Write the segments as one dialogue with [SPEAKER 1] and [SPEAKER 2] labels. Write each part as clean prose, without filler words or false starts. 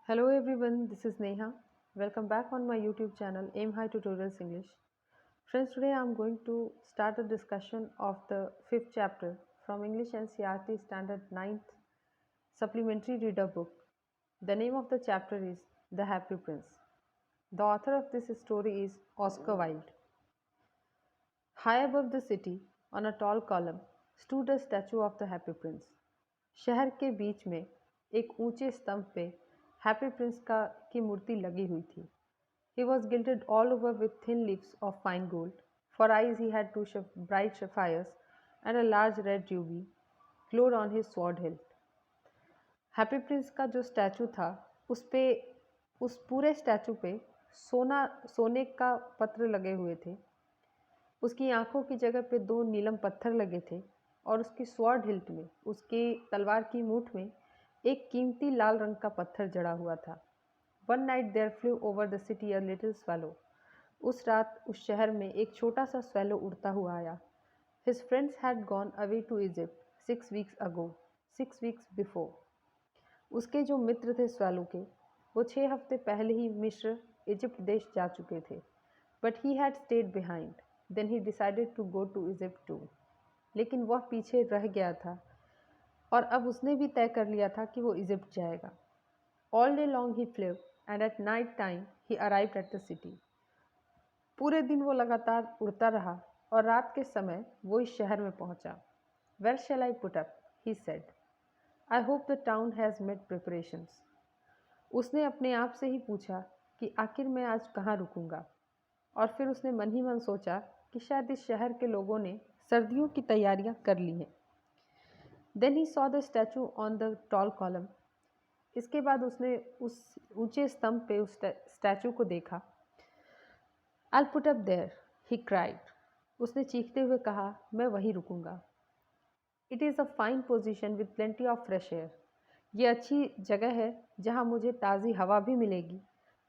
[SPEAKER 1] Hello everyone, this is Neha. Welcome back on my YouTube channel Aim High Tutorials English. Friends, today I am going to start a discussion of the fifth chapter from English NCERT Standard 9th Supplementary Reader Book. The name of the chapter is The Happy Prince. The author of this story is Oscar Wilde. High above the city, on a tall column, stood a statue of the Happy Prince. शहर के बीच में एक ऊंचे स्तंभ पे happy prince की मूर्ति लगी हुई थी. He was gilded all over with thin leaves of fine gold. For eyes he had two bright sapphires, and a large red ruby glowed on his sword hilt. Happy Prince का जो statue था उस पूरे statue पे सोने का पत्र लगे हुए थे. उसकी आंखों की जगह पे दो नीलम पत्थर लगे थे और उसकी स्वॉर्ड हिल्ट में, उसकी तलवार की मूठ में एक कीमती लाल रंग का पत्थर जड़ा हुआ था. One night there flew over the city a little swallow. उस रात उस शहर में एक छोटा सा स्वेलो उड़ता हुआ आया. His friends had gone away to Egypt 6 weeks ago, 6 weeks before. उसके जो मित्र थे स्वेलो के, वो 6 हफ्ते पहले ही मिस्र इजिप्ट देश जा चुके थे. But he had stayed behind. Then he decided to go to Egypt too. लेकिन वह पीछे रह गया था और अब उसने भी तय कर लिया था कि वो इजिप्ट जाएगा. All day long he flew and at night time he arrived at the city. पूरे दिन वो लगातार उड़ता रहा और रात के समय वो इस शहर में पहुंचा. Where shall I put up, he said. I hope the town has made preparations. उसने अपने आप से ही पूछा कि आखिर मैं आज कहाँ रुकूंगा. और फिर उसने मन ही मन सोचा कि शायद इस शहर के लोगों ने सर्दियों की तैयारियां कर ली हैं. Then he saw the statue on the tall column. इसके बाद उसने उस ऊंचे स्तंभ पे उस स्टैचू को देखा. I put up there, he cried. उसने चीखते हुए कहा, मैं वहीं रुकूंगा. It is a fine position with plenty of fresh air. ये अच्छी जगह है जहाँ मुझे ताज़ी हवा भी मिलेगी.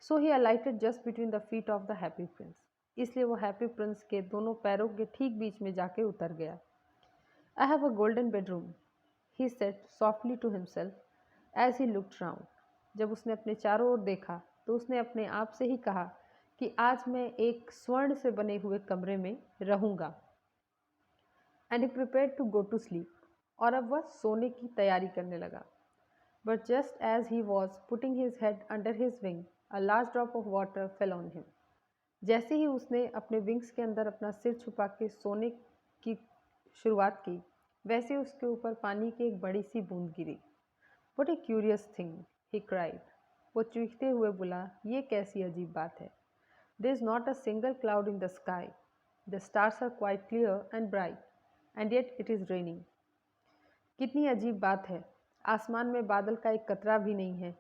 [SPEAKER 1] So he alighted just between the feet of the happy prince. इसलिए वो हैप्पी प्रिंस के दोनों पैरों के ठीक बीच में जाके उतर गया. I have a golden bedroom, he said softly to himself as he looked round. जब उसने अपने चारों ओर देखा तो उसने अपने आप से ही कहा कि आज मैं एक स्वर्ण से बने हुए कमरे में रहूँगा. And he prepared to go to sleep. और अब वह सोने की तैयारी करने लगा. But just as he was putting his head under his wing, a large drop of water fell on him. जैसे ही उसने अपने विंग्स के अंदर अपना सिर छुपा के सोने की शुरुआत की, वैसे उसके ऊपर पानी की एक बड़ी सी बूंद गिरी. What a curious thing, he cried. वो चीखते हुए बोला, ये कैसी अजीब बात है. There is not a single cloud in the sky. The stars are quite clear and bright and yet it is raining. कितनी अजीब बात है. आसमान में बादल का एक कतरा भी नहीं है.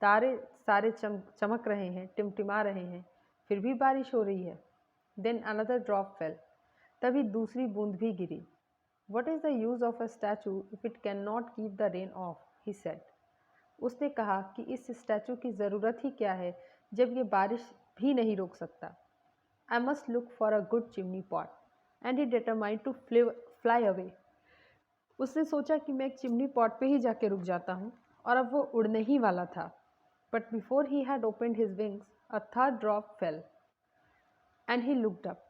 [SPEAKER 1] तारे सारे चमक रहे हैं, टिमटिमा रहे हैं, फिर भी बारिश हो रही है. Then another drop fell. तभी दूसरी बूंद भी गिरी. What is the use of a statue if it can not keep the rain off, he said. उसने कहा कि इस स्टैचू की ज़रूरत ही क्या है जब ये बारिश भी नहीं रोक सकता. I must look for a good chimney pot. And he determined to fly away. उसने सोचा कि मैं एक चिमनी पॉट पे ही जाके रुक जाता हूँ. और अब वो उड़ने ही वाला था. But before he had opened his wings a third drop fail and he looked up.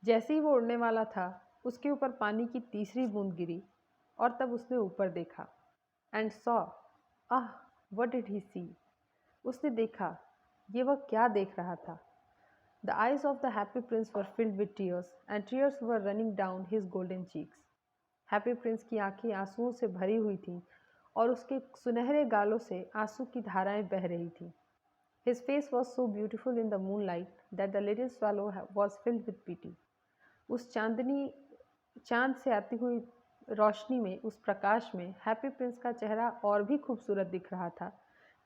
[SPEAKER 1] जैसे ही वो उड़ने वाला था, उसके ऊपर पानी की तीसरी बूंद गिरी और तब उसने ऊपर देखा. And saw, ah, what did he see. उसने देखा, ये वह क्या देख रहा था. The eyes of the happy prince were filled with tears and tears were running down his golden cheeks. Happy prince की आंखें आंसुओं से भरी हुई थीं और उसके सुनहरे गालों से आंसू की धाराएं बह रही थीं. His face was so beautiful in the moonlight that the little swallow was filled with pity. उस चांद से आती हुई रोशनी में, उस प्रकाश में हैप्पी प्रिंस का चेहरा और भी खूबसूरत दिख रहा था,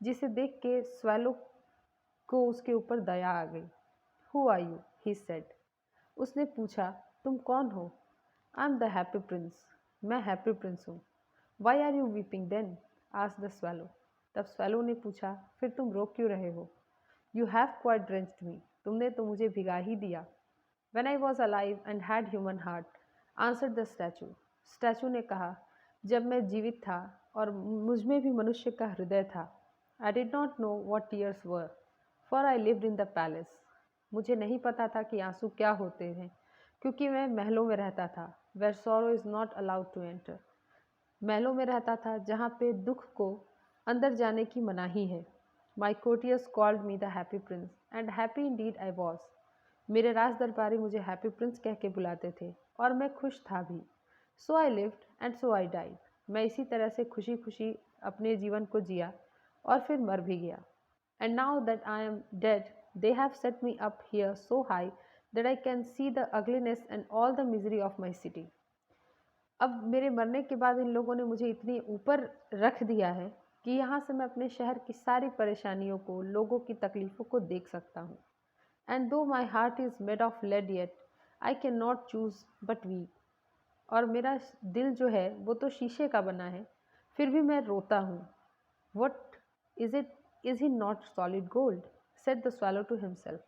[SPEAKER 1] जिसे देख के स्वेलो को उसके ऊपर दया आ गई. Who are you? He said. उसने पूछा, तुम कौन हो. I am the happy prince. मैं हैप्पी प्रिंस हूँ. Why are you weeping then? asked the swallow. तब स्वेलो ने पूछा, फिर तुम रो क्यों रहे हो. You have quite drenched me. तुमने तो मुझे भिगा ही दिया. When I was alive and had human heart, answered the statue. Statue ने कहा, जब मैं जीवित था और मुझ में भी मनुष्य का हृदय था. I did not know what tears were, for I lived in the palace. मुझे नहीं पता था कि आंसू क्या होते हैं, क्योंकि मैं महलों में रहता था. Where sorrow is not allowed to enter. महलों में रहता था जहाँ पे दुख को अंदर जाने की मनाही है. My courtiers called me the happy prince, and happy indeed I was. मेरे राज दरबारी मुझे हैप्पी प्रिंस कह के बुलाते थे और मैं खुश था भी. So I lived and so I died. मैं इसी तरह से खुशी खुशी अपने जीवन को जिया और फिर मर भी गया. And now that I am dead they have set me up here so high that I can see the ugliness and all the misery of my city. अब मेरे मरने के बाद इन लोगों ने मुझे इतनी ऊपर रख दिया है कि यहाँ से मैं अपने शहर की सारी परेशानियों को, लोगों की तकलीफ़ों को देख सकता हूँ. And though my heart is made of lead yet I cannot choose but weep. और मेरा दिल जो है वो तो शीशे का बना है, फिर भी मैं रोता हूँ. What is it, is he not solid gold, said the swallow to himself.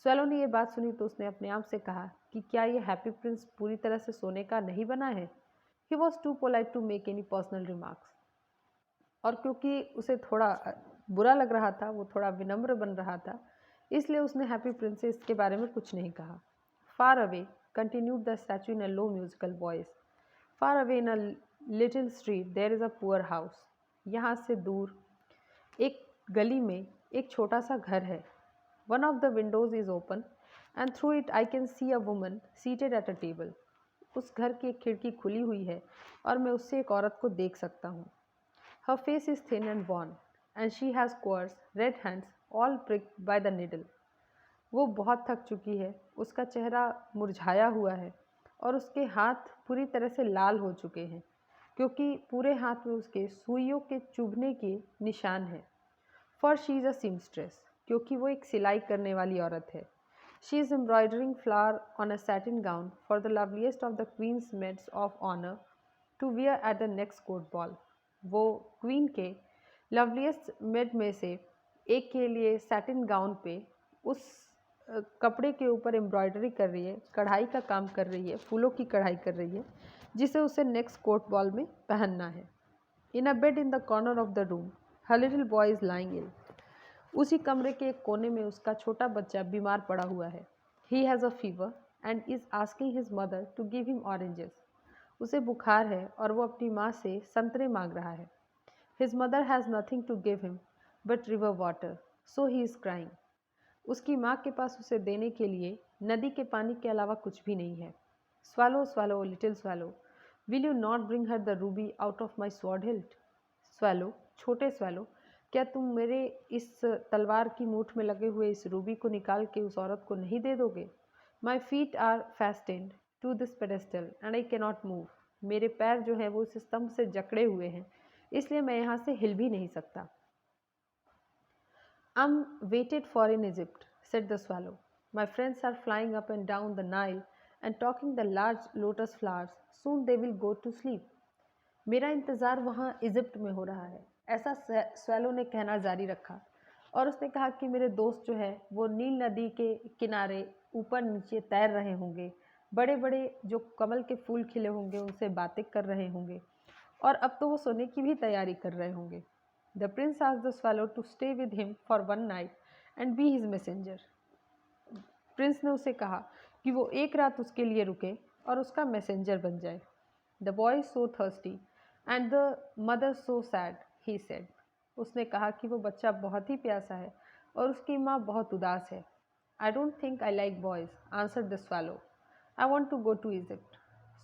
[SPEAKER 1] Swallow ने ये बात सुनी तो उसने अपने आप से कहा कि क्या ये हैप्पी प्रिंस पूरी तरह से सोने का नहीं बना है. He was too polite to make any personal remarks. और क्योंकि उसे थोड़ा बुरा लग रहा था, वो थोड़ा विनम्र बन रहा था, इसलिए उसने हैप्पी प्रिंस से इसके बारे में कुछ नहीं कहा. Far away continued the statue in a low musical voice. Far away in a little street there is a poor house. यहाँ से दूर एक गली में एक छोटा सा घर है. One of the windows is open and through it I can see a woman seated at a table. उस घर की एक खिड़की खुली हुई है और मैं उससे एक औरत को देख सकता हूँ. Her face is thin and worn and she has coarse red hands all pricked by the needle. वो बहुत थक चुकी है, उसका चेहरा मुरझाया हुआ है और उसके हाथ पूरी तरह से लाल हो चुके हैं, क्योंकि पूरे हाथ में उसके सुइयों के चुभने के निशान हैं. For she is a seamstress, क्योंकि वो एक सिलाई करने वाली औरत है. She is embroidering flower on a satin gown for the loveliest of the queen's maids of honour to wear at the next court ball. वो क्वीन के लवलीस्ट मेड में से एक के लिए सैटिन गाउन पे उस कपड़े के ऊपर एम्ब्रॉयडरी कर रही है, कढ़ाई का काम कर रही है, फूलों की कढ़ाई कर रही है, जिसे उसे नेक्स्ट कोर्ट बॉल में पहनना है. In a bed in the corner of the room her little boy is lying ill. उसी कमरे के एक कोने में उसका छोटा बच्चा बीमार पड़ा हुआ है. He has a fever and is asking his mother to give him oranges. उसे बुखार है और वो अपनी माँ से संतरे मांग रहा है. His mother has nothing to give him but river water, so he is crying. उसकी माँ के पास उसे देने के लिए नदी के पानी के अलावा कुछ भी नहीं है. Swallow swallow little swallow, will you not bring her the Ruby out of my sword hilt. Swallow, छोटे स्वैलो, क्या तुम मेरे इस तलवार की मूठ में लगे हुए इस रूबी को निकाल के उस औरत को नहीं दे दोगे. My feet are fastened to this pedestal and I cannot move. मेरे पैर जो हैं वो इस स्तंभ से जकड़े हुए हैं, इसलिए मैं यहाँ से हिल भी नहीं सकता. I'm waited for in Egypt, said the swallow. My friends are flying up and down the Nile and talking the large lotus flowers. Soon they will go to sleep. मेरा इंतज़ार वहाँ इजिप्ट में हो रहा है, ऐसा स्वैलो ने कहना जारी रखा. और उसने कहा कि मेरे दोस्त जो है वो नील नदी के किनारे ऊपर नीचे तैर रहे होंगे, बड़े बड़े जो कमल के फूल खिले होंगे उनसे बातें कर रहे होंगे, और अब तो वो सोने की भी तैयारी कर रहे होंगे. The prince asked the swallow to stay with him for one night and be his messenger. Prince ने उसे कहा कि वो एक रात उसके लिए रुके और उसका मैसेंजर बन जाए. The boy is so thirsty and the mother so sad, he said. उसने कहा कि वो बच्चा बहुत ही प्यासा है और उसकी माँ बहुत उदास है. I don't think I like boys, answered the swallow. I want to go to Egypt.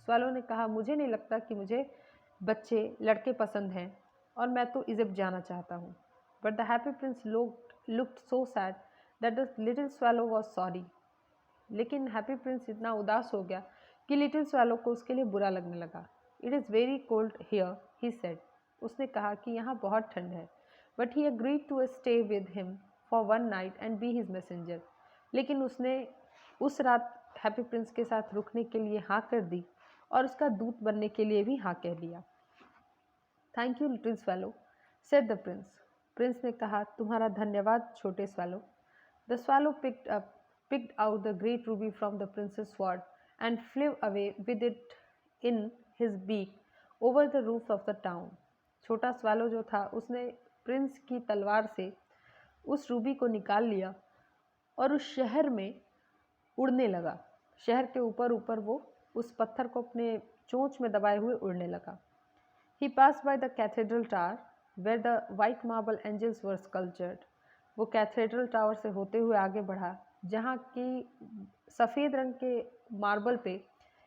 [SPEAKER 1] Swallow ने कहा, मुझे नहीं लगता कि मुझे बच्चे लड़के पसंद हैं और मैं तो इजिप्ट जाना चाहता हूँ. But the happy Prince looked so sad that the little swallow was sorry. लेकिन हैप्पी प्रिंस इतना उदास हो गया कि लिटिल स्वैलो को उसके लिए बुरा लगने लगा. It is very cold here, he said. उसने कहा कि यहाँ बहुत ठंड है. But he agreed to stay with him for one night and be his messenger. लेकिन उसने उस रात हैप्पी प्रिंस के साथ रुकने के लिए हाँ कर दी और उसका दूत बनने के लिए भी हाँ कह दिया. Thank you little swallow, said the prince. Prince ने कहा, तुम्हारा धन्यवाद छोटे swallow. The swallow picked out the great ruby from the prince's sword and flew away with it in his beak over the roof of the town. छोटा swallow जो था उसने Prince की तलवार से उस रूबी को निकाल लिया और उस शहर में उड़ने लगा। शहर के ऊपर ऊपर वो उस पत्थर को अपने चोंच में दबाए हुए उड़ने लगा। He passed by the cathedral tower where the white marble angels were sculptured. वो कैथेड्रल टावर से होते हुए आगे बढ़ा जहाँ की सफ़ेद रंग के मार्बल पे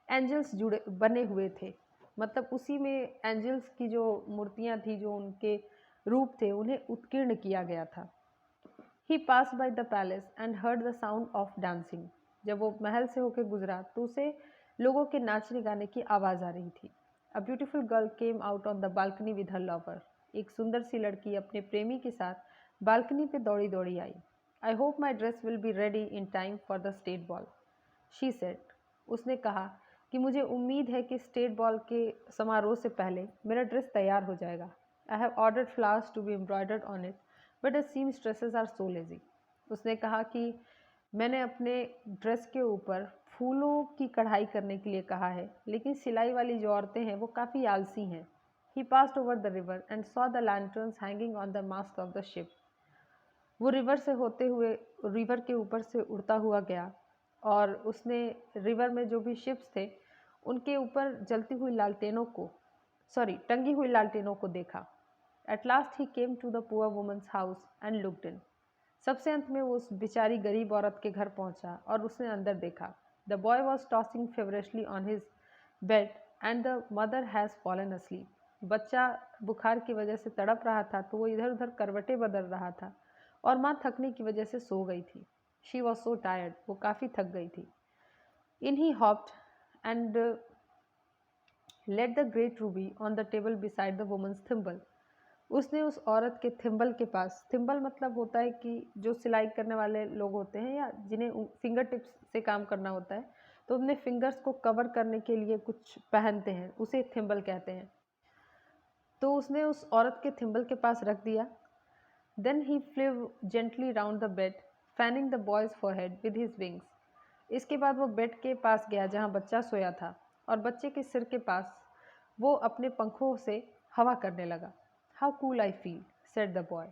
[SPEAKER 1] एंजल्स जुड़े बने हुए थे। मतलब उसी में एंजल्स की जो मूर्तियाँ थी, जो उनके रूप थे, उन्हें उत्कीर्ण किया गया था। He passed by the palace and heard the sound of dancing. जब वो महल से होकर गुजरा तो उसे लोगों के नाचने गाने की आवाज़ आ रही थी। A beautiful girl came out on the balcony with her lover. एक सुंदर सी लड़की अपने प्रेमी के साथ बालकनी पे दौड़ी दौड़ी आई। I hope my dress will be ready in time for the state ball, she said. उसने कहा कि मुझे उम्मीद है कि स्टेट बॉल के समारोह से पहले मेरा ड्रेस तैयार हो जाएगा। I have ordered flowers to be embroidered on it, but the seamstresses are so lazy. उसने कहा कि मैंने अपने ड्रेस के ऊपर फूलों की कढ़ाई करने के लिए कहा है, लेकिन सिलाई वाली जो औरतें हैं वो काफ़ी आलसी हैं। He passed over the river and saw the lanterns hanging on the mast of the ship. वो रिवर से होते हुए रिवर के ऊपर से उड़ता हुआ गया और उसने रिवर में जो भी शिप्स थे उनके ऊपर जलती हुई लालटेनों को टंगी हुई लालटेनों को देखा। At last he came to the poor woman's house and looked in. सबसे अंत में वो उस बेचारी गरीब औरत के घर पहुंचा और उसने अंदर देखा। The boy was tossing feverishly on his bed and the mother has fallen asleep. बच्चा बुखार की वजह से तड़प रहा था तो वो इधर उधर करवटें बदल रहा था और माँ थकने की वजह से सो गई थी। She was so tired. वो काफ़ी थक गई थी। In he hopped and laid the great ruby on the table beside the woman's thimble. उसने उस औरत के थिम्बल के पास, थिम्बल मतलब होता है कि जो सिलाई करने वाले लोग होते हैं या जिन्हें फिंगर टिप्स से काम करना होता है, तो अपने फिंगर्स को कवर करने के लिए कुछ पहनते हैं, उसे थिम्बल कहते हैं। तो उसने उस औरत के थिम्बल के पास रख दिया। Then he flew gently round the bed, fanning the boy's forehead with his wings. इसके बाद वो बेड के पास गया जहाँ बच्चा सोया था और बच्चे के सिर के पास वो अपने पंखों से हवा करने लगा। How cool I feel, said the boy.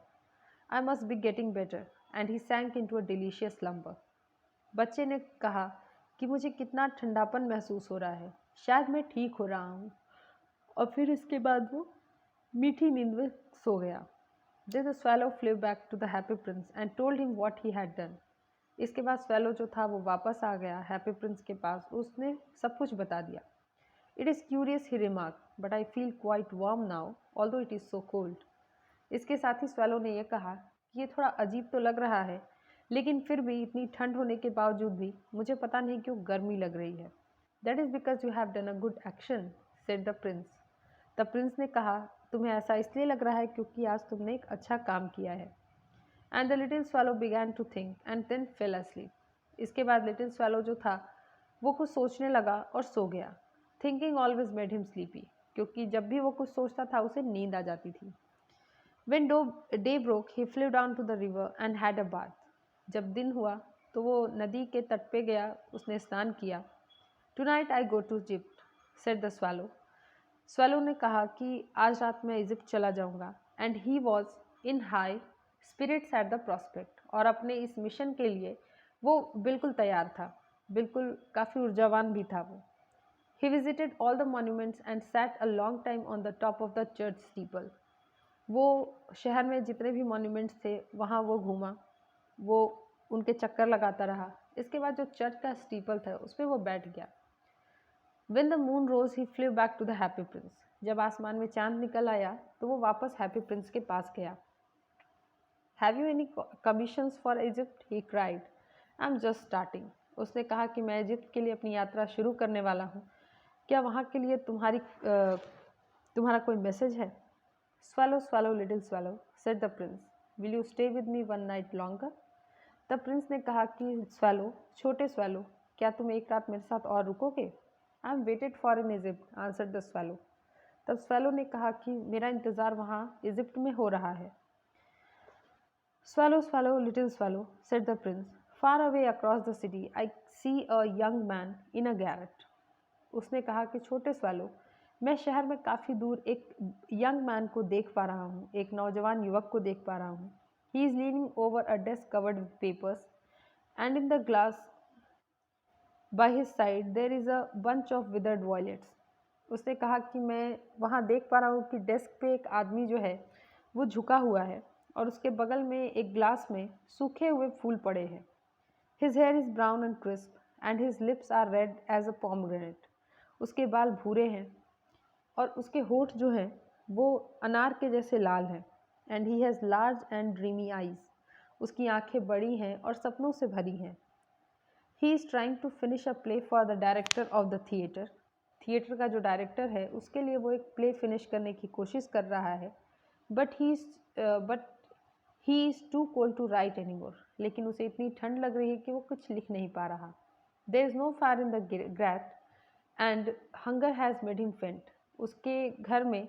[SPEAKER 1] I must be getting better, and he sank into a delicious slumber. बच्चे ने कहा कि मुझे कितना ठंडापन महसूस हो रहा है, शायद मैं ठीक हो रहा हूँ। और फिर इसके बाद वो मीठी नींद में सो गया। Then the swallow flew back to the happy prince and told him what he had done. इसके बाद swallow जो था वो वापस आ गया हैप्पी प्रिंस के पास, उसने सब कुछ बता दिया। It is curious, he remarked, but I feel quite warm now, although it is so cold. इसके साथ ही स्वैलो ने यह कहा कि ये थोड़ा अजीब तो लग रहा है, लेकिन फिर भी इतनी ठंड होने के बावजूद भी मुझे पता नहीं क्यों गर्मी लग रही है। That is because you have done a good action, said the prince. The prince ने कहा, तुम्हें ऐसा इसलिए लग रहा है क्योंकि आज तुमने एक अच्छा काम किया है। And the little swallow began to think and then fell asleep. इसके बाद लिटिल स्वैलो जो था वो कुछ सोचने लगा और सो गया। Thinking always made him sleepy, क्योंकि जब भी वो कुछ सोचता था उसे नींद आ जाती थी। When day broke, he flew down to the river and had a bath. जब दिन हुआ तो वो नदी के तट पे गया, उसने स्नान किया। Tonight I go to Egypt, said the swallow. Swallow ने कहा कि आज रात मैं इजिप्ट चला जाऊंगा। And he was in high spirits at the prospect. और अपने इस मिशन के लिए वो बिल्कुल तैयार था, बिल्कुल काफ़ी ऊर्जावान भी था वो। He visited all the monuments and sat a long time on the top of the church steeple. वो शहर में जितने भी मॉन्यूमेंट्स थे वहाँ वो घूमा, वो उनके चक्कर लगाता रहा। इसके बाद जो चर्च का स्टीपल था उस पर वो बैठ गया। When the moon rose, he flew back to the happy prince. जब आसमान में चांद निकल आया तो वो वापस हैप्पी प्रिंस के पास गया। Have you any commissions for Egypt? He cried. I'm just starting. उसने कहा कि मैं इजिप्ट के लिए अपनी यात्रा शुरू करने वाला हूँ। क्या वहाँ के लिए तुम्हारा कोई मैसेज है? Swallow, swallow, little swallow, said the prince. Will you stay with me one night longer? तब प्रिंस ने कहा कि swallow, छोटे swallow, क्या तुम एक रात मेरे साथ और रुकोगे? I'm waited for in Egypt, answered the swallow. तब swallow ने कहा कि मेरा इंतज़ार वहाँ इजिप्ट में हो रहा है। Swallow, swallow, little swallow, said the prince. Far away across the city, I see a young man in a garret. उसने कहा कि छोटे स्वैलो, मैं शहर में काफ़ी दूर एक यंग मैन को देख पा रहा हूँ, एक नौजवान युवक को देख पा रहा हूँ. He is leaning over a desk covered with papers and in the glass by his side there is a bunch of withered violets. उसने कहा कि मैं वहाँ देख पा रहा हूँ कि डेस्क पे एक आदमी जो है वो झुका हुआ है और उसके बगल में एक ग्लास में सूखे हुए फूल पड़े हैं. His hair is brown and crisp and his lips are red as a pomegranate. उसके बाल भूरे हैं और उसके होठ जो हैं वो अनार के जैसे लाल हैं. And he has large and dreamy eyes. उसकी आंखें बड़ी हैं और सपनों से भरी हैं. He is trying to finish a play for the director of the theatre. Theatre का जो डायरेक्टर है उसके लिए वो एक प्ले फिनिश करने की कोशिश कर रहा है. But he is too cold to write any more. लेकिन उसे इतनी ठंड लग रही है कि वो कुछ लिख नहीं पा रहा. There is no fire in the grate and hunger has made him faint. उसके घर में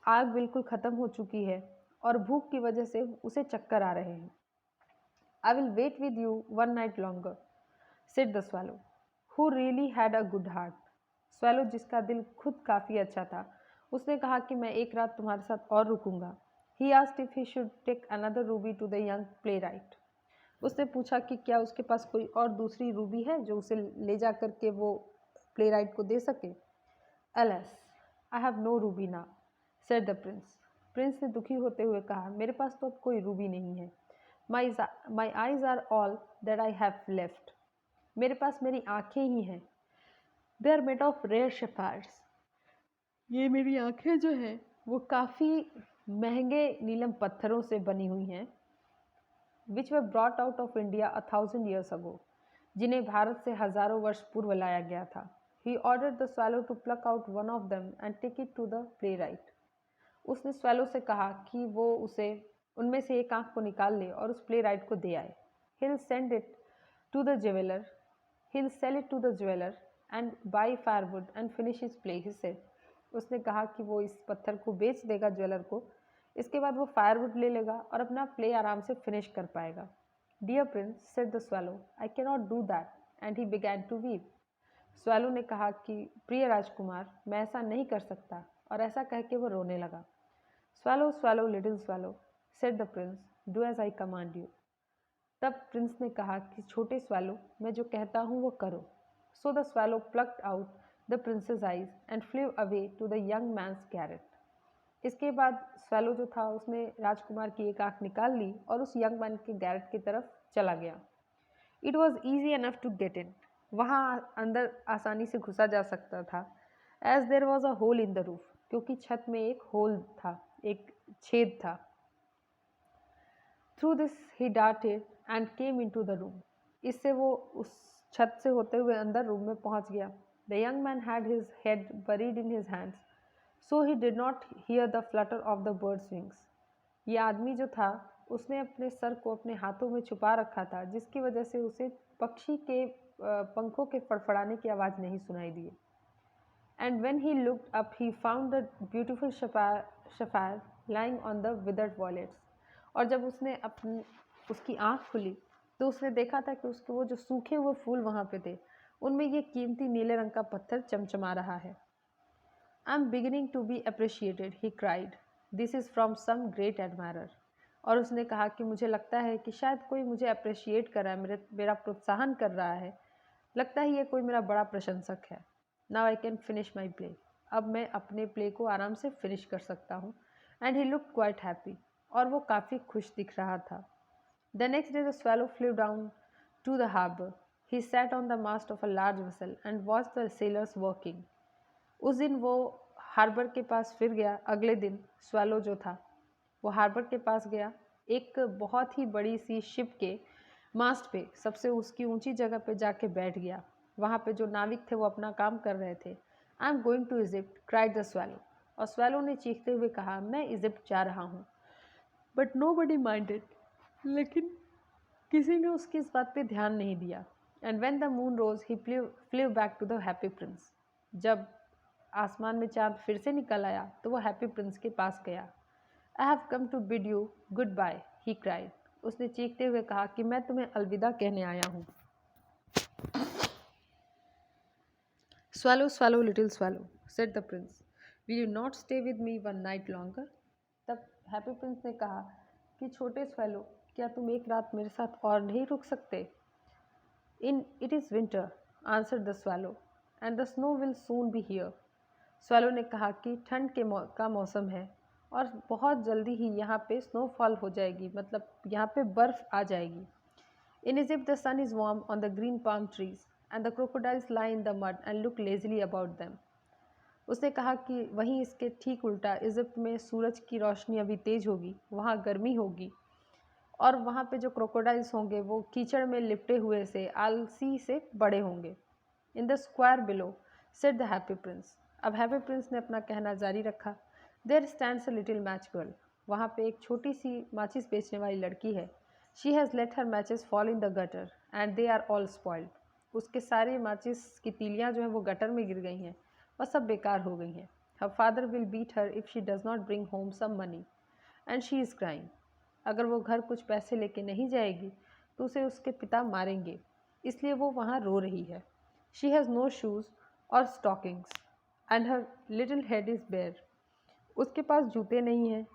[SPEAKER 1] आग बिल्कुल ख़त्म हो चुकी है और भूख की वजह से उसे चक्कर आ रहे हैं. I will wait with you one night longer said the swallow, who really had a good heart. swallow जिसका दिल खुद काफ़ी अच्छा था, उसने कहा कि मैं एक रात तुम्हारे साथ और रुकूंगा. He asked if he should take another ruby to the young playwright. उसने पूछा कि क्या उसके पास कोई और दूसरी रूबी है जो उसे ले जा कर के वो प्लेराइट को दे सके. Alas, I have no ruby now, said the prince. Prince ने दुखी होते हुए कहा, मेरे पास तो अब कोई रूबी नहीं है. My eyes are all that I have left. मेरे पास मेरी आँखें ही हैं. They are made of rare sapphires. ये मेरी आँखें जो हैं वो काफ़ी महंगे नीलम पत्थरों से बनी हुई हैं. Which were brought out of India 1000 years ago. जिन्हें भारत से हज़ारों वर्ष पूर्व लाया गया था. He ordered the swallow to pluck out one of them and take it to the playwright. उसने swallow से कहा कि वो उसे उनमें से एक आँख को निकाल ले और उस प्ले राइट को दे आए. He'll send it to the jeweler. He'll sell it to the jeweler and buy firewood and finish his play, he said. उसने कहा कि वो इस पत्थर को बेच देगा ज्वेलर को. इसके बाद वो फायरवुड ले लेगा और अपना प्ले आराम से फिनिश कर पाएगा. Dear prince, said the swallow, I cannot do that, and he began to weep. swallow ने कहा कि प्रिय राजकुमार, मैं ऐसा नहीं कर सकता, और ऐसा कह के वो रोने लगा. swallow, swallow, little swallow, said the prince, do as I command you. तब प्रिंस ने कहा कि छोटे swallow, मैं जो कहता हूँ वो करो. So the swallow plucked out the prince's eyes and flew away to the young man's garret. इसके बाद swallow जो था उसने राजकुमार की एक आँख निकाल ली और उस यंग मैन के गैरेट की तरफ चला गया. It was easy enough to get in. वहाँ अंदर आसानी से घुसा जा सकता था. As there was a hole in the roof. क्योंकि छत में एक होल था, एक छेद था. Through this he darted and came into the room. इससे वो उस छत से होते हुए अंदर रूम में पहुंच गया. The young man had his head buried in his hands, so he did not hear the flutter of the bird's wings. ये आदमी जो था उसने अपने सर को अपने हाथों में छुपा रखा था, जिसकी वजह से उसे पक्षी के पंखों के फड़फड़ाने की आवाज़ नहीं सुनाई दी. And when he looked up, he found the beautiful sapphire lying on the withered violets. और जब उसकी आँख खुली तो उसने देखा था कि उसके वो जो सूखे हुए फूल वहाँ पे थे, उनमें ये कीमती नीले रंग का पत्थर चमचमा रहा है. I am beginning to be appreciated, he cried. This is from some great admirer. और उसने कहा कि मुझे लगता है कि शायद कोई मुझे अप्रिशिएट कर रहा है, मेरा प्रोत्साहन कर रहा है. लगता है ये कोई मेरा बड़ा प्रशंसक है. Now I can finish my play. अब मैं अपने प्ले को आराम से फिनिश कर सकता हूँ. And he looked quite happy. और वो काफ़ी खुश दिख रहा था. The next day the swallow flew down to the harbour. He sat on the mast of a large vessel and watched the sailors working. उस दिन वो हार्बर के पास फिर गया. अगले दिन swallow जो था वो हार्बर के पास गया. एक बहुत ही बड़ी सी शिप के मास्ट पे सबसे उसकी ऊंची जगह पे जाके बैठ गया. वहाँ पे जो नाविक थे वो अपना काम कर रहे थे. I am going to Egypt, cried the swallow. और swallow ने चीखते हुए कहा, मैं इजिप्ट जा रहा हूँ. But nobody minded. लेकिन किसी ने उसकी इस बात पे ध्यान नहीं दिया. And when the moon rose he flew back to the happy prince. जब आसमान में चाँद फिर से निकल आया तो वो हैप्पी प्रिंस के पास गया. I have come to bid you goodbye, he cried. उसने चीखते हुए कहा कि मैं तुम्हें अलविदा कहने आया हूँ. swallow, swallow, little swallow, said the prince. Will you not stay with me one night longer? तब हैप्पी प्रिंस ने कहा कि छोटे स्वैलो, क्या तुम एक रात मेरे साथ और नहीं रुक सकते? It is winter, answered the swallow, and the snow will soon be here. Swallow ने कहा कि ठंड का मौसम है और बहुत जल्दी ही यहाँ पे स्नोफॉल हो जाएगी, मतलब यहाँ पे बर्फ आ जाएगी. In Egypt the sun is warm on the green palm trees and the crocodiles lie in the mud and look lazily about them. उसने कहा कि वहीं इसके ठीक उल्टा इजिप्ट में सूरज की रोशनी अभी तेज होगी, वहाँ गर्मी होगी और वहाँ पे जो क्रोकोडाइल्स होंगे वो कीचड़ में लिपटे हुए से आलसी से बड़े होंगे. In the square below said the happy prince. अब हैप्पी प्रिंस ने अपना कहना जारी रखा. There stands a little match girl. वहाँ पे एक छोटी सी माचिस बेचने वाली लड़की है. She has let her matches fall in the gutter and they are all spoiled. उसके सारे माचिस की तीलियाँ जो हैं वो गटर में गिर गई हैं और सब बेकार हो गई हैं. Her father will beat her if she does not bring home some money and she is crying. अगर वो घर कुछ पैसे लेके नहीं जाएगी तो उसे उसके पिता मारेंगे, इसलिए वो वहाँ रो रही है. She has no shoes or stockings and her little head is bare. उसके पास जूते नहीं हैं,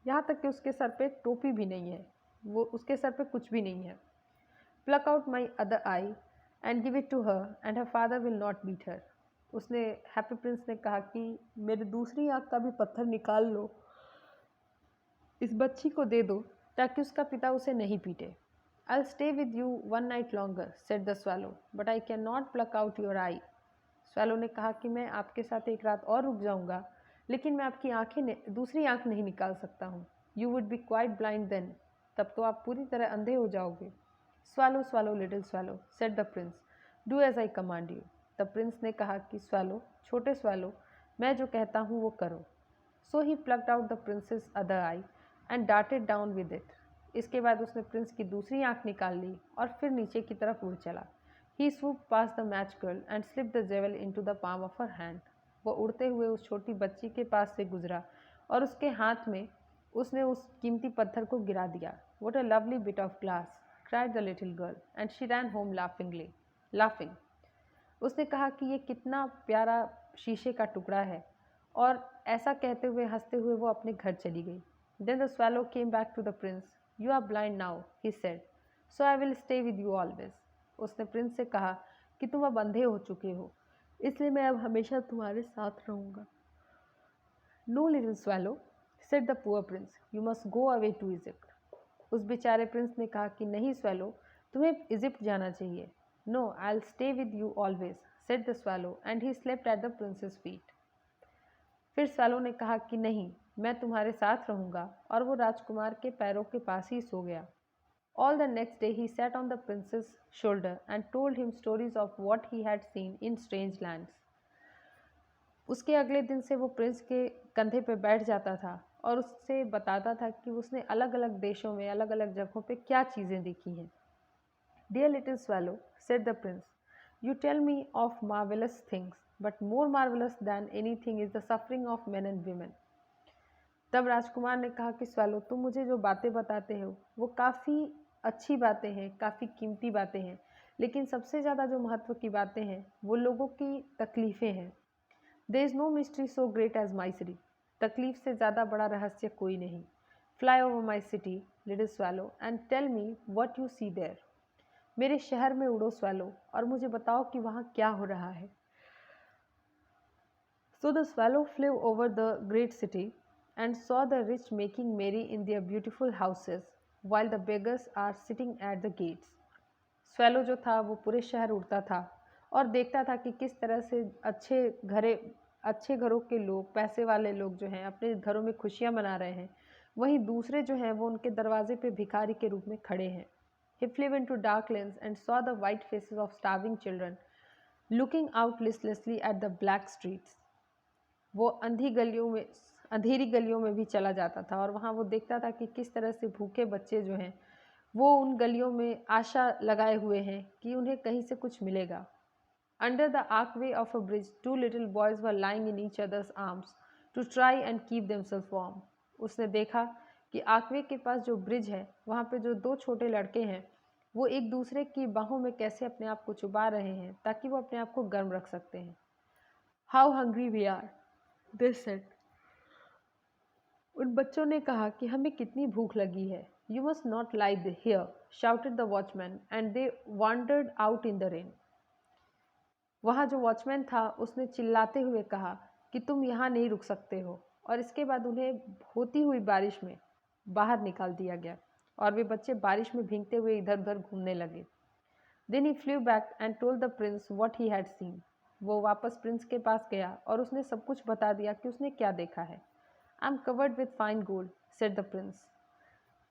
[SPEAKER 1] यहाँ तक कि उसके सर पे टोपी भी नहीं है, वो उसके सर पे कुछ भी नहीं है. Pluck out my other eye and give it to her and her father will not beat her. उसने हैप्पी प्रिंस ने कहा कि मेरी दूसरी आँख का भी पत्थर निकाल लो, इस बच्ची को दे दो ताकि उसका पिता उसे नहीं पीटे. I'll stay with you one night longer, said the swallow, but I cannot pluck out your eye. swallow ने कहा कि मैं आपके साथ एक रात और रुक जाऊंगा, लेकिन मैं आपकी दूसरी आंख नहीं निकाल सकता हूँ. You would be quite blind then. तब तो आप पूरी तरह अंधे हो जाओगे. Swallow, swallow, little swallow, said the prince. Do as I command you. तब प्रिंस ने कहा कि swallow, छोटे swallow, मैं जो कहता हूँ वो करो. So he plucked out the prince's other eye and darted down with it. इसके बाद उसने प्रिंस की दूसरी आंख निकाल ली और फिर नीचे की तरफ उड़ चला. He swooped past the match girl and slipped the jewel into the palm of her hand. वो उड़ते हुए उस छोटी बच्ची के पास से गुजरा और उसके हाथ में उसने उस कीमती पत्थर को गिरा दिया. What a lovely bit of glass, cried the little girl, and she ran home laughing. उसने कहा कि ये कितना प्यारा शीशे का टुकड़ा है, और ऐसा कहते हुए हंसते हुए वो अपने घर चली गई. Then the swallow came back to the prince. You are blind now, he said, so I will stay with you always. उसने प्रिंस से कहा कि तुम अब अंधे हो चुके हो, इसलिए मैं अब हमेशा तुम्हारे साथ रहूँगा. No, little swallow, said the poor prince, you must go away to Egypt. उस बेचारे प्रिंस ने कहा कि नहीं swallow, तुम्हें इजिप्ट जाना चाहिए. No, I'll stay with you always, said the swallow, and he slept at the prince's feet. फिर swallow ने कहा कि नहीं, मैं तुम्हारे साथ रहूँगा, और वो राजकुमार के पैरों के पास ही सो गया. All the next day he sat on the prince's shoulder and told him stories of what he had seen in strange lands. उसके अगले दिन से वो प्रिंस के कंधे पे बैठ जाता था और उससे बताता था कि उसने अलग अलग देशों में अलग अलग जगहों पे क्या चीज़ें देखी हैं. Dear little swallow, said the prince, you tell me of marvelous things, but more marvelous than anything is the suffering of men and women. तब राजकुमार ने कहा कि swallow, तुम मुझे जो बातें बताते हो वो काफ़ी अच्छी बातें हैं, काफ़ी कीमती बातें हैं, लेकिन सबसे ज़्यादा जो महत्व की बातें हैं वो लोगों की तकलीफ़ें हैं. There is no mystery so great as misery. तकलीफ से ज़्यादा बड़ा रहस्य कोई नहीं. Fly over my city, little swallow, and tell me what you see there. मेरे शहर में उड़ो swallow, और मुझे बताओ कि वहाँ क्या हो रहा है. So the swallow flew over the great city and saw the rich making merry in their beautiful houses, while the beggars are sitting at the gates. Swallow जो था वो पूरे शहर उड़ता था और देखता था कि किस तरह से अच्छे घरों के लोग, पैसे वाले लोग जो हैं अपने घरों में खुशियाँ मना रहे हैं, वहीं दूसरे जो हैं वो उनके दरवाजे पे भिखारी के रूप में खड़े हैं. He flew into dark lanes and saw the white faces of starving children looking out listlessly at the black streets. वो अंधेरी गलियों में भी चला जाता था और वहाँ वो देखता था कि किस तरह से भूखे बच्चे जो हैं वो उन गलियों में आशा लगाए हुए हैं कि उन्हें कहीं से कुछ मिलेगा. Under the archway of a bridge, two little boys were lying in each other's arms to try and keep themselves warm. उसने देखा कि आर्कवे के पास जो ब्रिज है वहाँ पे जो दो छोटे लड़के हैं वो एक दूसरे की बाहों में कैसे अपने आप को चुबा रहे हैं ताकि वो अपने आप को गर्म रख सकते हैं. How hungry we are, They said, उन बच्चों ने कहा कि हमें कितनी भूख लगी है. You must not lie here, shouted the watchman, and they wandered out in the rain. वहाँ जो वॉचमैन था उसने चिल्लाते हुए कहा कि तुम यहाँ नहीं रुक सकते हो, और इसके बाद उन्हें होती हुई बारिश में बाहर निकाल दिया गया और वे बच्चे बारिश में भीगते हुए इधर उधर घूमने लगे. Then he flew back and told the prince what he had seen. वो वापस प्रिंस के पास गया और उसने सब कुछ बता दिया कि उसने क्या देखा है. I am covered with fine gold, said the prince.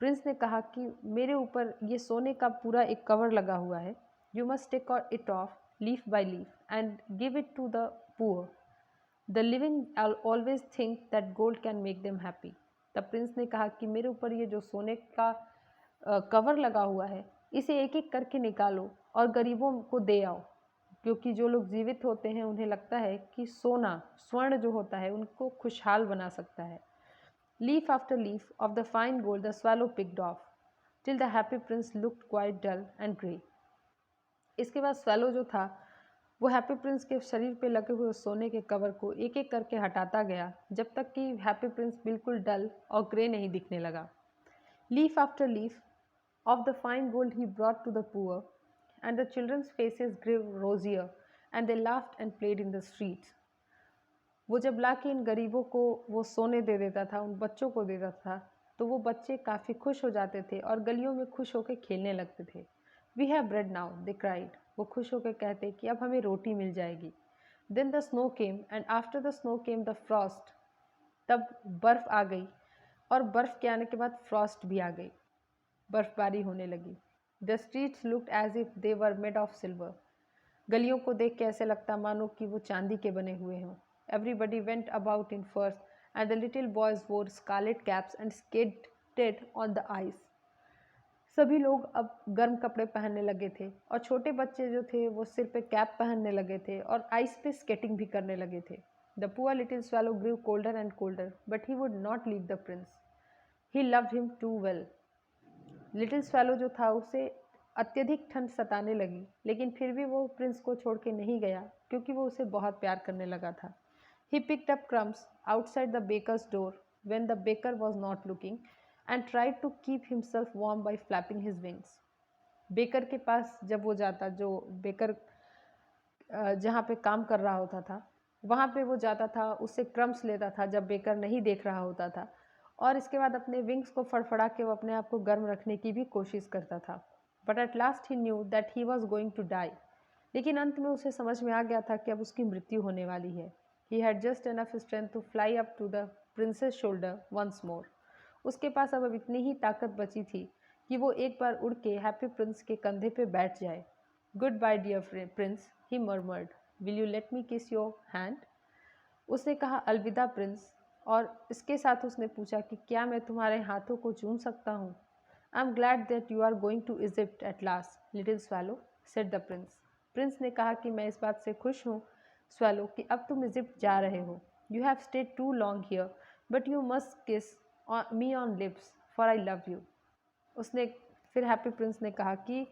[SPEAKER 1] Prince ने कहा कि मेरे ऊपर ये सोने का पूरा एक कवर लगा हुआ है. You must take it off leaf by leaf and give it to the poor. The living always think that gold can make them happy. तब प्रिंस ने कहा कि मेरे ऊपर ये जो सोने का कवर लगा हुआ है, इसे एक एक करके निकालो और गरीबों को दे आओ, क्योंकि जो लोग जीवित होते हैं उन्हें लगता है कि सोना, स्वर्ण जो होता है उनको खुशहाल बना सकता है. Leaf after leaf of the fine gold the swallow picked off, till the happy prince looked quite dull and grey. इसके बाद स्वैलो जो था वो हैप्पी प्रिंस के शरीर पे लगे हुए सोने के कवर को एक एक करके हटाता गया, जब तक कि हैप्पी प्रिंस बिल्कुल डल और ग्रे नहीं दिखने लगा. Leaf after leaf of the fine gold he brought to the poor, and the children's faces grew rosier, and they laughed and played in the streets. वो जब लाके इन गरीबों को वो सोने दे देता था, उन बच्चों को देता था, तो वो बच्चे काफ़ी खुश हो जाते थे और गलियों में खुश होकर खेलने लगते थे. We have bread now, they cried. वो खुश होकर कहते कि अब हमें रोटी मिल जाएगी. Then the snow came, and after the snow came the frost. तब बर्फ़ आ गई और बर्फ़ के आने के बाद फ्रॉस्ट भी आ गई, बर्फबारी होने लगी. The streets looked as if they were made of silver. गलियों को देख के ऐसे लगता मानो कि वो चांदी के बने हुए हों. Everybody went about in furs and the little boys wore scarlet caps and skated on the ice. सभी लोग अब गर्म कपड़े पहनने लगे थे और छोटे बच्चे जो थे वो सिर पे कैप पहनने लगे थे और आइस पे स्केटिंग भी करने लगे थे. The poor little swallow grew colder and colder, but he would not leave the prince. He loved him too well. Little swallow जो था उसे अत्यधिक ठंड सताने लगी, लेकिन फिर भी वो प्रिंस को छोड़ के नहीं गया क्योंकि वो उसे बहुत प्यार करने लगा था. He picked up crumbs outside the baker's door when the baker was not looking and tried to keep himself warm by flapping his wings. Baker के पास जब वो जाता, जो बेकर जहाँ पे काम कर रहा होता था वहाँ पे वो जाता था, उससे क्रम्स लेता था जब बेकर नहीं देख रहा होता था, और इसके बाद अपने विंग्स को फड़फड़ा के वो अपने आप को गर्म रखने की भी कोशिश करता था. But at last he knew that he was going to die. लेकिन अंत में उसे समझ में आ गया था कि अब उसकी मृत्यु होने वाली है. He had just enough strength to fly up to the prince's shoulder once more. उसके पास अब इतनी ही ताकत बची थी कि वो एक बार उड़ के हैप्पी प्रिंस के कंधे पे बैठ जाए. Goodbye dear prince, he murmured. Will you let me kiss your hand. उसने कहा अलविदा प्रिंस, और इसके साथ उसने पूछा कि क्या मैं तुम्हारे हाथों को चूम सकता हूँ. I am glad that you are going to Egypt at last little swallow, said the prince. Prince ने कहा कि मैं इस बात से खुश हूँ स्वैलो कि अब तुम इजिप्ट जा रहे हो. You have stayed too long here, but you must kiss me on lips, for I love you. उसने फिर हैप्पी प्रिंस ने कहा कि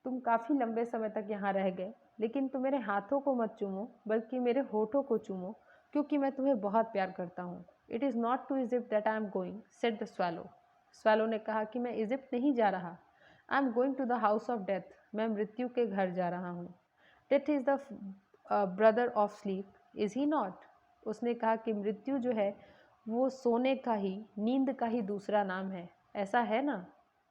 [SPEAKER 1] तुम काफ़ी लंबे समय तक यहाँ रह गए, लेकिन तुम मेरे हाथों को मत चूमो बल्कि मेरे होठों को चूमो, क्योंकि मैं तुम्हें बहुत प्यार करता हूँ. It is not to Egypt that I am going, said the swallow. Swallow ने कहा कि मैं इजिप्ट नहीं जा रहा. I am going to the house of death. मैं मृत्यु के घर जा रहा हूँ. Death is the brother of sleep, is he not. उसने कहा कि मृत्यु जो है वो सोने का ही, नींद का ही दूसरा नाम है, ऐसा है ना.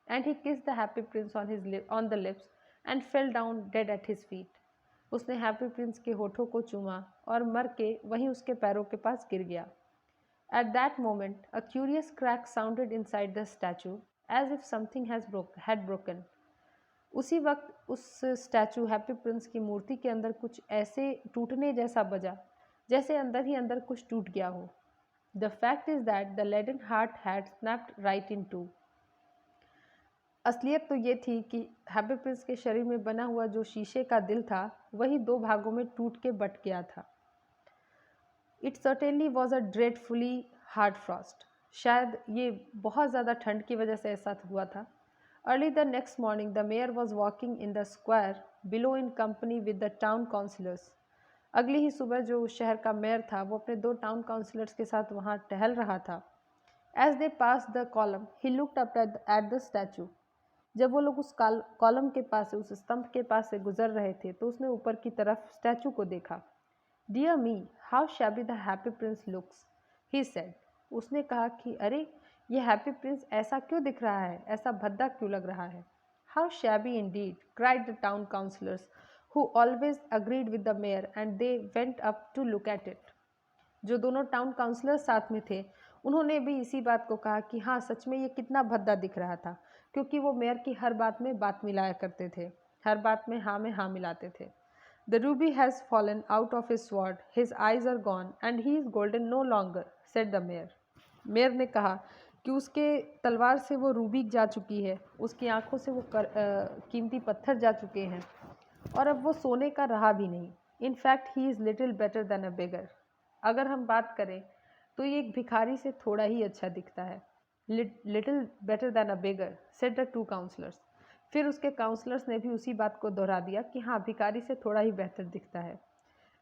[SPEAKER 1] And he kissed the happy Prince on the lips and fell down dead at his feet. उसने हैप्पी प्रिंस के होठों को चूमा और मर के वहीं उसके पैरों के पास गिर गया. At that moment, a curious crack sounded inside the statue, as if something had broken. उसी वक्त उस स्टैचू हैप्पी प्रिंस की मूर्ति के अंदर कुछ ऐसे टूटने जैसा बजा जैसे अंदर ही अंदर कुछ टूट गया हो. The fact is that the leaden heart had snapped right in two. असलियत तो ये थी कि हैप्पी प्रिंस के शरीर में बना हुआ जो शीशे का दिल था वही दो भागों में टूट के बट गया था. It certainly was a dreadfully hard frost. शायद ये बहुत ज़्यादा ठंड की वजह से ऐसा हुआ था. Early the next morning the mayor was walking in the square below in company with the town councillors. अगली ही सुबह जो उस शहर का मेयर था वो अपने 2 टाउन काउंसलर्स के साथ वहाँ टहल रहा था। As they passed the column he looked up at the statue. जब वो लोग उस कॉलम के पास से, उस स्तंभ के पास से गुजर रहे थे, तो उसने ऊपर की तरफ स्टैचू को देखा। Dear me, how shabby the happy prince looks, he said. उसने कहा कि अरे, ये हैप्पी प्रिंस ऐसा क्यों दिख रहा है, ऐसा भद्दा क्यों लग रहा है। How shabby indeed, cried the town councillors who always agreed with the mayor, and they went up to look at it. जो दोनों टाउन काउंसलर साथ में थे, उन्होंने भी इसी बात को कहा कि हाँ, सच में ये कितना भद्दा दिख रहा था, क्योंकि वो मेयर की हर बात में बात मिलाया करते थे, हर बात में हाँ मिलाते थे। The ruby has fallen out of his sword, his eyes are gone, and he is golden no longer, said the mayor. Mayor ने कहा कि उसके तलवार से वो रूबी जा चुकी है, उसकी आंखों से वो कीमती पत्थर जा चुके हैं, और अब वो सोने का रहा भी नहीं। In fact he is little better than a beggar. अगर हम बात करें तो ये एक भिखारी से थोड़ा ही अच्छा दिखता है। Little better than a beggar, said the 2 councillors. फिर उसके काउंसलर्स ने भी उसी बात को दोहरा दिया कि हाँ, भिखारी से थोड़ा ही बेहतर दिखता है।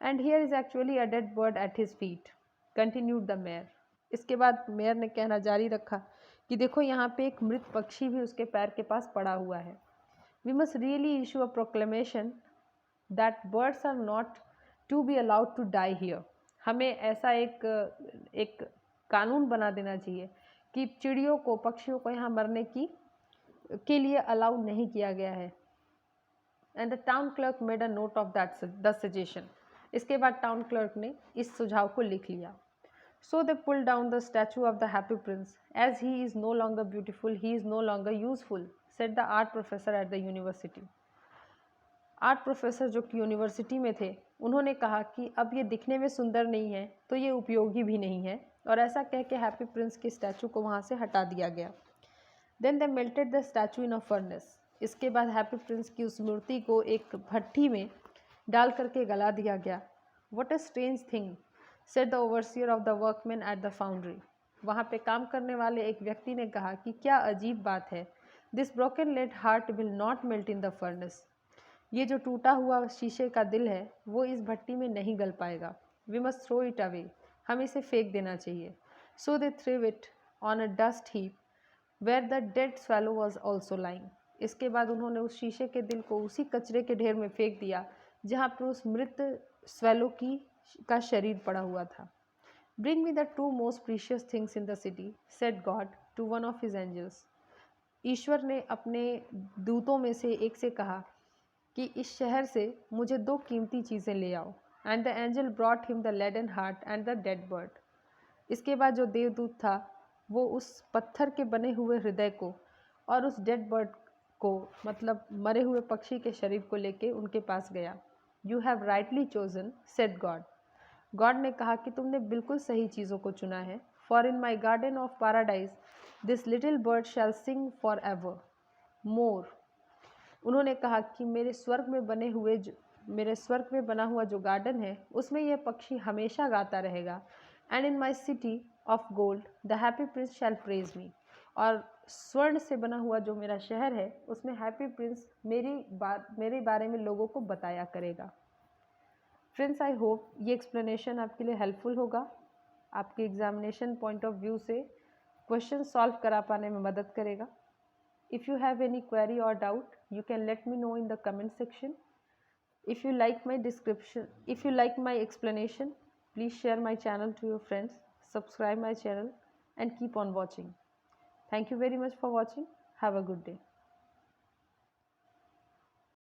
[SPEAKER 1] And here is actually a dead bird at his feet, continued the mayor. इसके बाद मेयर ने कहना जारी रखा कि देखो, यहाँ पे एक मृत पक्षी भी उसके पैर के पास पड़ा हुआ है। We must really issue a proclamation that birds are not to be allowed to die here. हमें ऐसा एक कानून बना देना चाहिए कि चिड़ियों को, पक्षियों को यहाँ मरने के लिए अलाउ नहीं किया गया है। And the town clerk made a note of the suggestion. इसके बाद टाउन क्लर्क ने इस सुझाव को लिख लिया। So they pulled down the statue of the happy prince. As he is no longer beautiful, he is no longer useful, said the art professor at the university. Art professor जो कि university में थे, उन्होंने कहा कि अब ये दिखने में सुंदर नहीं है, तो ये उपयोगी भी नहीं है, और ऐसा कह के हैप्पी प्रिंस के स्टैचू को वहाँ से हटा दिया गया। Then they melted the statue in a furnace. इसके बाद हैप्पी प्रिंस की उस मूर्ति को एक भट्टी में डाल करके गला दिया गया। What a strange thing, said the overseer of the workman at the foundry. वहाँ पे काम करने वाले एक व्यक्ति ने कहा कि क्या अजीब बात है, this broken lead heart will not melt in the furnace. ये जो टूटा हुआ शीशे का दिल है वो इस भट्टी में नहीं गल पाएगा। We must throw it away, हम इसे फेंक देना चाहिए। So they threw it on a dust heap where the dead swallow was also lying. इसके बाद उन्होंने उस शीशे के दिल को उसी कचरे के ढेर में फेंक दिया जहाँ पर उस मृत स्वेलो का शरीर पड़ा हुआ था। Bring me the 2 most precious things in the city, said God to one of his angels. ईश्वर ने अपने दूतों में से एक से कहा कि इस शहर से मुझे 2 कीमती चीज़ें ले आओ। And the angel brought him the leaden heart and the dead bird. इसके बाद जो देवदूत था वो उस पत्थर के बने हुए हृदय को और उस डेड बर्ड को, मतलब मरे हुए पक्षी के शरीर को लेके उनके पास गया। You have rightly chosen, said God. God ने कहा कि तुमने बिल्कुल सही चीज़ों को चुना है। For in my garden of paradise this little bird shall sing for evermore. उन्होंने कहा कि मेरे स्वर्ग में बना हुआ जो गार्डन है उसमें यह पक्षी हमेशा गाता रहेगा। And in my city of gold the happy prince shall praise me. और स्वर्ण से बना हुआ जो मेरा शहर है उसमें हैप्पी प्रिंस मेरे बारे में लोगों को बताया करेगा। फ्रेंड्स, आई होप ये एक्सप्लेनेशन आपके लिए हेल्पफुल होगा, आपके एग्जामिनेशन पॉइंट ऑफ व्यू से क्वेश्चन सॉल्व करा पाने में मदद करेगा। If you have any query or doubt, you can let me know in the comment section. If you like my explanation, please share my channel to your friends, subscribe my channel and keep on watching. Thank you very much for watching. Have a good day.